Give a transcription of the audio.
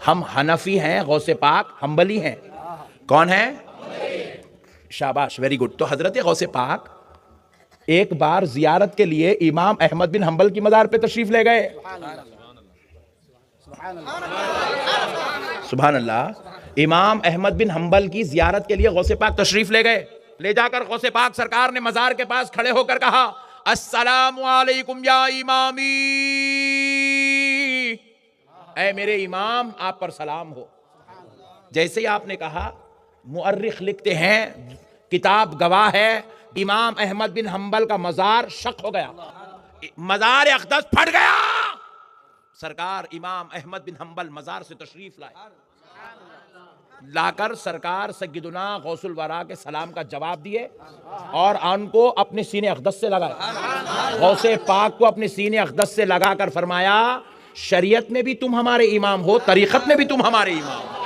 ہم حنفی ہیں، غوث پاک حنبلی ہیں. کون ہیں؟ شاباش، ویری گڈ. تو حضرت غوث پاک ایک بار زیارت کے لیے امام احمد بن حنبل کی مزار پہ تشریف لے گئے. سبحان اللہ. امام احمد بن حنبل کی زیارت کے لیے غوث پاک تشریف لے گئے. لے جا کر غوث پاک سرکار نے مزار کے پاس کھڑے ہو کر کہا السلام علیکم یا امامی، اے میرے امام آپ پر سلام ہو. جیسے ہی آپ نے کہا، مؤرخ لکھتے ہیں، کتاب گواہ ہے، امام احمد بن حنبل کا مزار شق ہو گیا، مزار اقدس پھٹ گیا. سرکار امام احمد بن حنبل مزار سے تشریف لائے، لا کر سرکار سیدنا غوث الورا کے سلام کا جواب دیے اور ان کو اپنے سینے اقدس سے لگائے. غوث پاک کو اپنے سینے اقدس سے لگا کر فرمایا شریعت میں بھی تم ہمارے امام ہو، طریقت میں بھی تم ہمارے امام ہو.